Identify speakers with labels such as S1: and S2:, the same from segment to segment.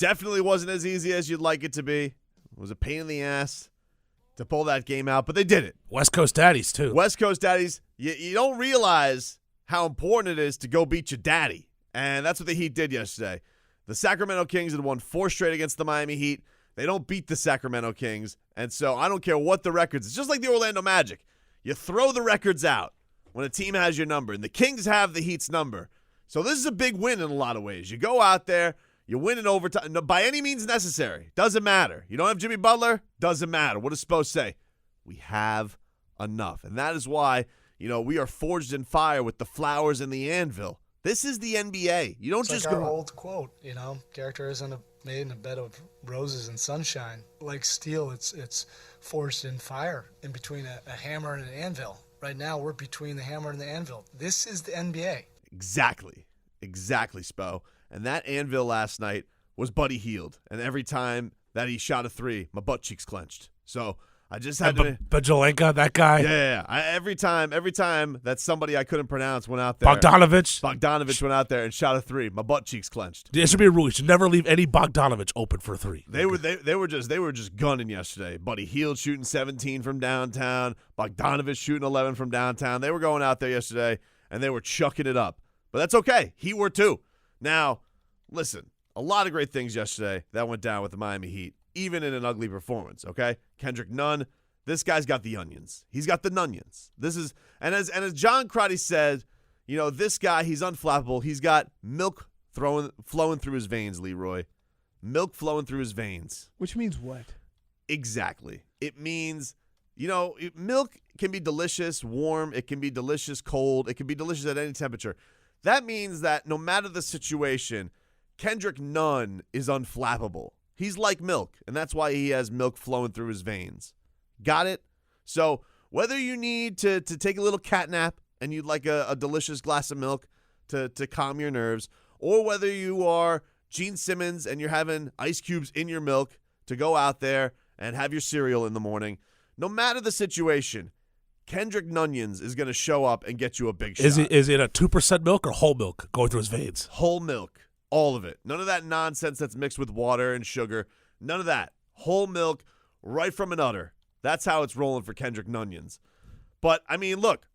S1: Definitely wasn't as easy as you'd like it to be. It was a pain in the ass to pull that game out, but they did it.
S2: West Coast Daddies, too.
S1: West Coast Daddies, you don't realize how important it is to go beat your daddy, and that's what the Heat did yesterday. The Sacramento Kings had won 4 straight against the Miami Heat. They don't beat the Sacramento Kings, and so I don't care what the records. It's just like the Orlando Magic. You throw the records out when a team has your number, and the Kings have the Heat's number. So this is a big win in a lot of ways. You go out there, you win in overtime. No, by any means necessary. Doesn't matter. You don't have Jimmy Butler? Doesn't matter. What does Spo say? We have enough. And that is why, we are forged in fire with the flowers and the anvil. This is the NBA. You don't just
S3: like
S1: go.
S3: Our old quote, character isn't made in a bed of roses and sunshine. Like steel, it's forged in fire in between a hammer and an anvil. Right now, we're between the hammer and the anvil. This is the NBA.
S1: Exactly, Spo. And that anvil last night was Buddy Hield. And every time that he shot a 3, my butt cheeks clenched. So I just had to.
S2: Bajelenka, that guy.
S1: Yeah. Every time that somebody I couldn't pronounce went out there. Bogdanovich went out there and shot a 3. My butt cheeks clenched.
S2: There should be a rule. You should never leave any Bogdanovich open for a 3.
S1: They were just gunning yesterday. Buddy Hield shooting 17 from downtown. Bogdanovich shooting 11 from downtown. They were going out there yesterday and they were chucking it up. But that's okay. He were too. Now, listen, a lot of great things yesterday that went down with the Miami Heat, even in an ugly performance, okay? Kendrick Nunn, this guy's got the onions. He's got the nunions. As John Crotty said, this guy, he's unflappable. He's got milk flowing through his veins, Leroy. Milk flowing through his veins.
S4: Which means what?
S1: Exactly. It means, milk can be delicious, warm. It can be delicious, cold. It can be delicious at any temperature. That means that no matter the situation, Kendrick Nunn is unflappable. He's like milk, and that's why he has milk flowing through his veins. Got it? So whether you need to take a little cat nap and you'd like a delicious glass of milk to calm your nerves, or whether you are Gene Simmons and you're having ice cubes in your milk to go out there and have your cereal in the morning, no matter the situation, Kendrick Nunnions is going to show up and get you a big shot.
S2: Is it a 2% milk or whole milk going through his veins?
S1: Whole milk. All of it. None of that nonsense that's mixed with water and sugar. None of that. Whole milk right from an udder. That's how it's rolling for Kendrick Nunnions. But, look,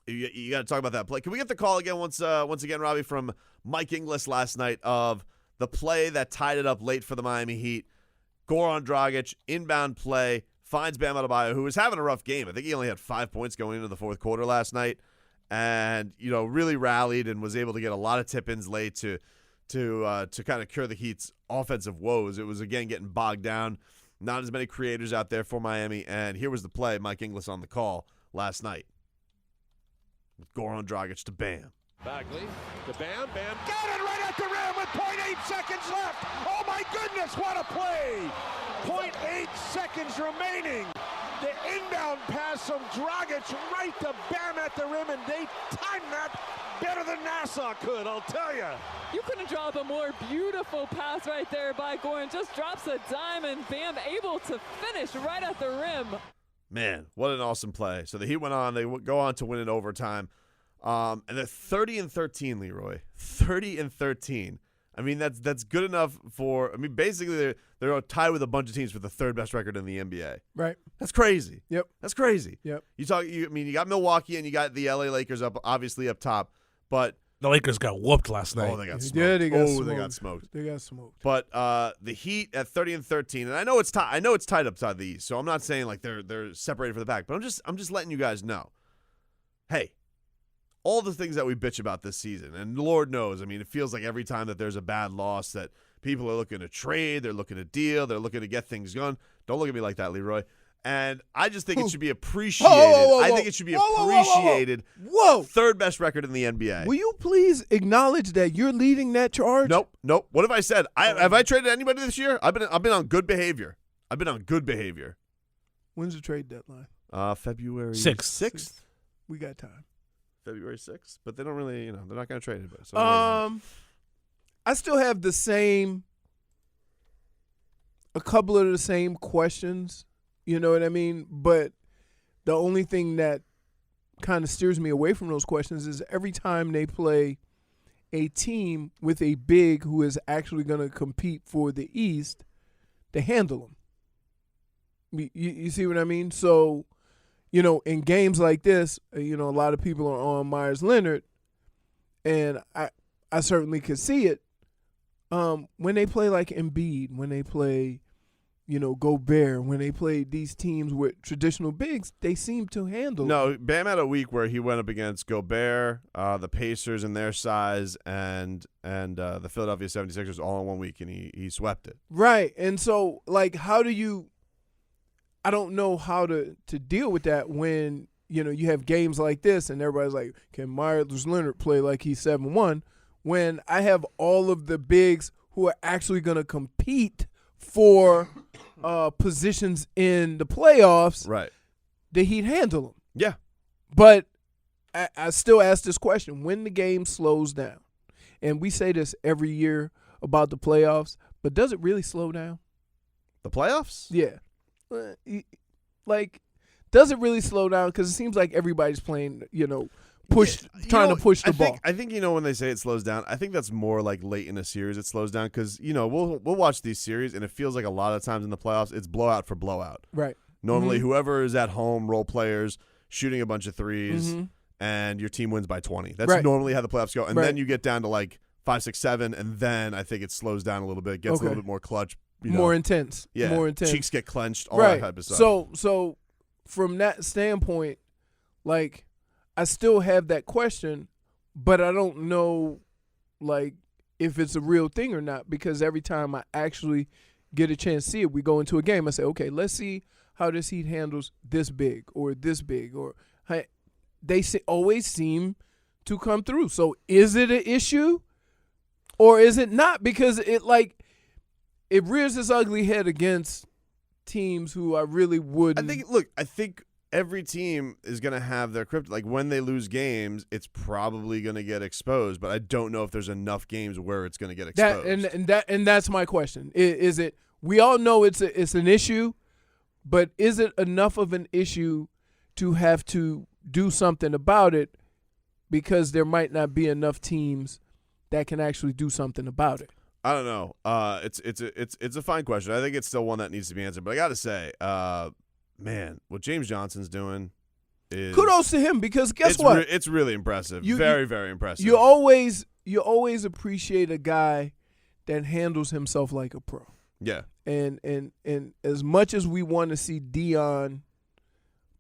S1: you got to talk about that play. Can we get the call again once again, Robbie, from Mike Inglis last night of the play that tied it up late for the Miami Heat? Goran Dragic, inbound play, finds Bam Adebayo, who was having a rough game. I think he only had 5 points going into the fourth quarter last night. And, really rallied and was able to get a lot of tip-ins late to kind of cure the Heat's offensive woes. It was, again, getting bogged down. Not as many creators out there for Miami. And here was the play, Mike Inglis on the call last night. With Goran Dragic to Bam.
S5: Bagley to Bam. Bam got it right at the rim with 0.8 seconds left. Oh, my goodness, what a play. 0.8 seconds remaining. The inbound pass from Dragic right to Bam at the rim, and they timed that better than Nassau could, I'll tell you.
S6: You couldn't drop a more beautiful pass right there by Goran. Just drops a dime, and Bam able to finish right at the rim.
S1: Man, what an awesome play. So the Heat went on. They go on to win in overtime. And they're 30-13, Leroy. 30-13. That's good enough for. Basically they're tied with a bunch of teams for the third best record in the NBA.
S4: Right.
S1: That's crazy.
S4: Yep.
S1: That's crazy.
S4: Yep.
S1: You got Milwaukee and you got the LA Lakers obviously up top, but
S2: the Lakers got whooped last night.
S1: Oh, they got smoked.
S4: Yeah, they got
S1: smoked.
S4: They got smoked.
S1: But the Heat at 30-13, and I know it's tied. I know it's tied up to the East, so I'm not saying like they're separated for the back, but I'm just letting you guys know. Hey. All the things that we bitch about this season, and Lord knows, it feels like every time that there's a bad loss that people are looking to trade, they're looking to deal, they're looking to get things going. Don't look at me like that, Leroy. And I just think it should be appreciated. I think it should be appreciated.
S4: Whoa.
S1: Third best record in the NBA.
S4: Will you please acknowledge that you're leading that charge?
S1: Nope. What have I said? Have I traded anybody this year? I've been on good behavior.
S4: When's the trade deadline?
S1: February
S2: 6th.
S4: We got time.
S1: February 6th, but they don't really, they're not going to trade anybody. So
S4: I still have a couple of the same questions, you know what I mean? But the only thing that kind of steers me away from those questions is every time they play a team with a big who is actually going to compete for the East to handle them. You see what I mean? So, in games like this, a lot of people are on Meyers Leonard, and I certainly could see it. When they play like Embiid, when they play, Gobert, when they play these teams with traditional bigs, they seem to handle.
S1: No, Bam had a week where he went up against Gobert, the Pacers and their size, and the Philadelphia 76ers all in 1 week, and he swept it.
S4: Right, and so how do you? I don't know how to deal with that when you have games like this, and everybody's like, can Meyers Leonard play like he's 7-1? When I have all of the bigs who are actually going to compete for positions in the playoffs,
S1: Right.
S4: the Heat handle them.
S1: Yeah.
S4: But I still ask this question. When the game slows down, and we say this every year about the playoffs, but does it really slow down?
S1: The playoffs?
S4: Yeah. Does it really slow down? Because it seems like everybody's playing, trying to push the ball.
S1: I think when they say it slows down, I think that's more like late in a series it slows down because we'll watch these series and it feels like a lot of times in the playoffs it's blowout for blowout.
S4: Right.
S1: Normally, whoever is at home, role players shooting a bunch of threes, and your team wins by 20. That's
S4: Right.
S1: normally how the playoffs go, and
S4: Right.
S1: then you get down to like 5, 6, 7, and then I think it slows down a little bit, gets a little bit more clutch,
S4: More intense.
S1: yeah,
S4: More intense.
S1: cheeks get clenched, all
S4: right.
S1: that type of stuff.
S4: So from that standpoint, I still have that question, but I don't know, if it's a real thing or not, because every time I actually get a chance to see it, we go into a game, I say, okay, let's see how this Heat handles this big, or they always seem to come through. So is it an issue or is it not? Because it rears its ugly head against teams who I really wouldn't.
S1: I think every team is going to have their crypto. Like when they lose games, it's probably going to get exposed. But I don't know if there's enough games where it's going to get exposed.
S4: And that's my question. Is it? We all know it's an issue, but is it enough of an issue to have to do something about it? Because there might not be enough teams that can actually do something about it.
S1: I don't know. It's a fine question. I think it's still one that needs to be answered. But I got to say, man, what James Johnson's doing is
S4: kudos to him, because guess what?
S1: It's really impressive. Very, very impressive.
S4: You always appreciate a guy that handles himself like a pro.
S1: Yeah.
S4: And as much as we want to see Dion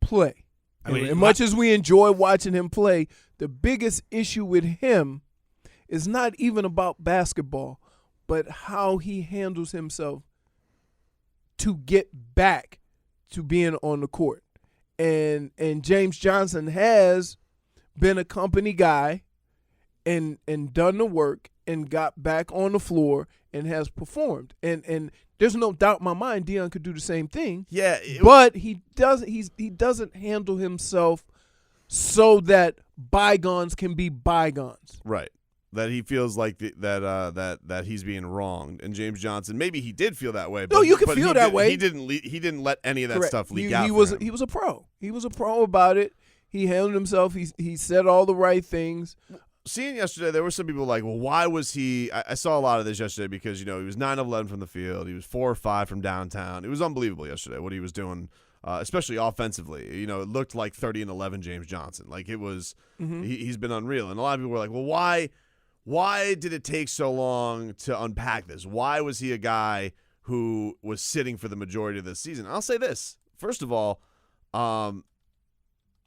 S4: play,
S2: I
S4: much as we enjoy watching him play, the biggest issue with him is not even about basketball, but how he handles himself to get back to being on the court. And James Johnson has been a company guy and done the work and got back on the floor and has performed. And there's no doubt in my mind Dion could do the same thing.
S1: Yeah,
S4: but he doesn't handle himself so that bygones can be bygones.
S1: Right. That he feels like that he's being wronged, and James Johnson, maybe he did feel that way. But,
S4: no, you can
S1: but
S4: feel that way.
S1: He didn't let any of that
S4: Correct.
S1: stuff leak out.
S4: He
S1: for
S4: was
S1: him.
S4: he was a pro. He was a pro about it. He handled himself. He said all the right things.
S1: Seeing yesterday, there were some people like, well, why was he? I saw a lot of this yesterday because he was 9 of 11 from the field. He was 4 or 5 from downtown. It was unbelievable yesterday what he was doing, especially offensively. It looked like 30 and 11 James Johnson. Like it was, he's been unreal. And a lot of people were like, well, why did it take so long to unpack this? Why was he a guy who was sitting for the majority of this season? I'll say this. First of all,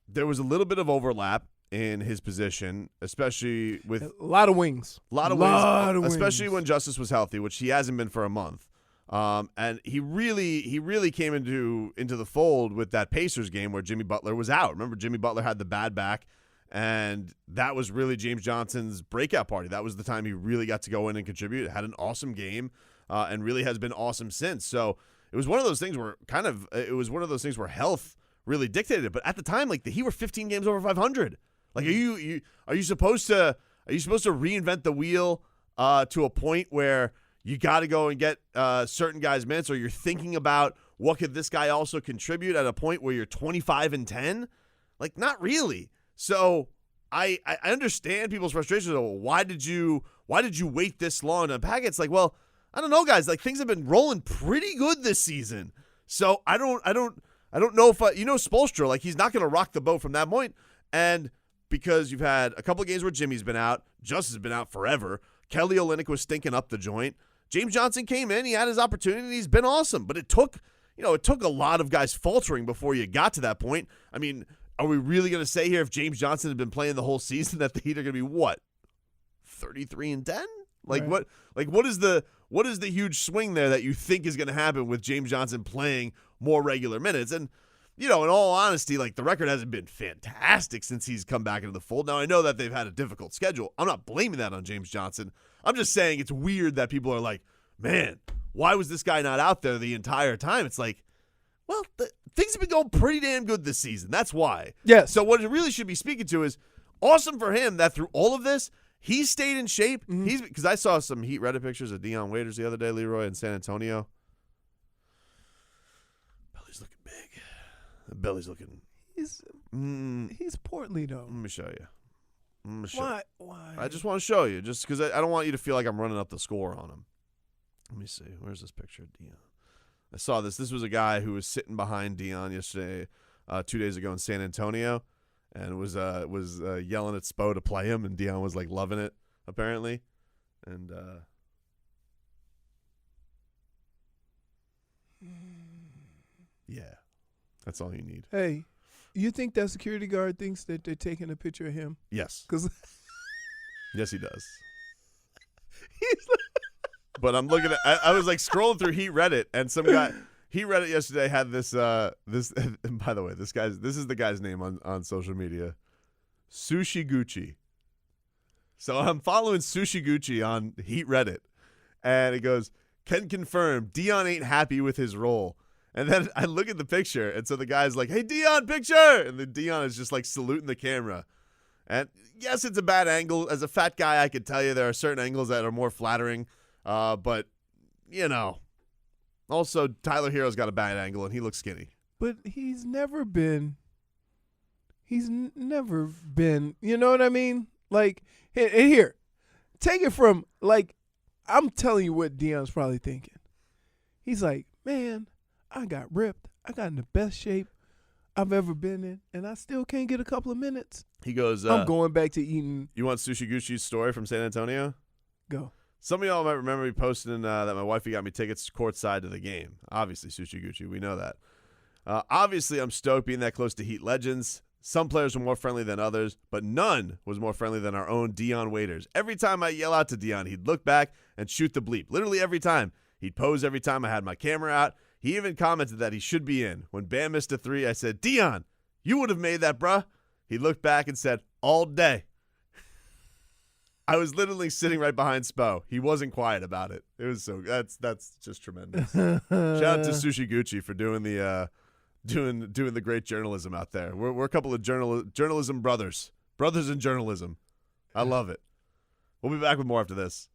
S1: there was a little bit of overlap in his position, especially with
S4: a lot of wings.
S1: A lot of wings, especially when Justice was healthy, which he hasn't been for a month. And he really came into the fold with that Pacers game where Jimmy Butler was out. Remember, Jimmy Butler had the bad back, and that was really James Johnson's breakout party. That was the time he really got to go in and contribute. Had an awesome game, and really has been awesome since. So it was one of those things where health really dictated it. But at the time, like the Heat were 15 games over 500. Like, are you supposed to reinvent the wheel to a point where you got to go and get certain guys minutes, or you're thinking about what could this guy also contribute at a point where you're 25 and 10? Like, not really. So I understand people's frustration. Why did you wait this long to unpack it? It's like, well, I don't know, guys. Like, things have been rolling pretty good this season. So I don't know if Spoelstra, like, he's not going to rock the boat from that point. And because you've had a couple of games where Jimmy's been out, Justin's been out forever. Kelly Olynyk was stinking up the joint. James Johnson came in, he had his opportunity, and he's been awesome. But it took a lot of guys faltering before you got to that point. I mean, are we really going to say here if James Johnson had been playing the whole season that the Heat are going to be what? 33-10? Like
S4: right.
S1: what is the huge swing there that you think is going to happen with James Johnson playing more regular minutes? And in all honesty, like, the record hasn't been fantastic since he's come back into the fold. Now, I know that they've had a difficult schedule. I'm not blaming that on James Johnson. I'm just saying it's weird that people are like, man, why was this guy not out there the entire time? It's like, well, things have been going pretty damn good this season. That's why.
S4: Yes.
S1: So what it really should be speaking to is awesome for him that through all of this, he stayed in shape.
S4: Mm-hmm.
S1: Because I saw some Heat Reddit pictures of Dion Waiters the other day, Leroy, in San Antonio. Belly's looking big. The belly's looking.
S4: He's portly though.
S1: Let me show you.
S4: Why?
S1: I just want to show you, just because I don't want you to feel like I'm running up the score on him. Let me see. Where's this picture of Dion? I saw this. This was a guy who was sitting behind Dion yesterday, 2 days ago in San Antonio, and was yelling at Spo to play him, and Dion was like loving it apparently, and yeah, that's all you need.
S4: Hey, you think that security guard thinks that they're taking a picture of him?
S1: Yes,
S4: Because
S1: yes, he does.
S4: he's
S1: But I'm looking at. I was like scrolling through Heat Reddit, and some guy Heat Reddit yesterday had this. And by the way, this is the guy's name on social media, Sushi Gucci. So I'm following Sushi Gucci on Heat Reddit, and it goes, can confirm Dion ain't happy with his role. And then I look at the picture, and so the guy's like, "Hey, Dion, picture!" And then Dion is just like saluting the camera. And yes, it's a bad angle. As a fat guy, I could tell you there are certain angles that are more flattering. But, also Tyler Hero's got a bad angle, and he looks skinny.
S4: But he's never been, you know what I mean? Like, and here, take it from, like, I'm telling you what Dion's probably thinking. He's like, man, I got ripped. I got in the best shape I've ever been in, and I still can't get a couple of minutes.
S1: He goes,
S4: I'm going back to eating.
S1: You want Sushi Gucci's story from San Antonio?
S4: Go.
S1: Some of y'all might remember me posting that my wifey got me tickets courtside to the game. Obviously, Sushi Gucci, we know that. Obviously, I'm stoked being that close to Heat legends. Some players were more friendly than others, but none was more friendly than our own Dion Waiters. Every time I yell out to Dion, he'd look back and shoot the bleep. Literally every time. He'd pose every time I had my camera out. He even commented that he should be in. When Bam missed a three, I said, Dion, you would have made that, bruh. He looked back and said, all day. I was literally sitting right behind Spo. He wasn't quiet about it. It was that's just tremendous. Shout out to Sushi Gucci for doing the doing the great journalism out there. We're a couple of journalism brothers in journalism. I love it. We'll be back with more after this.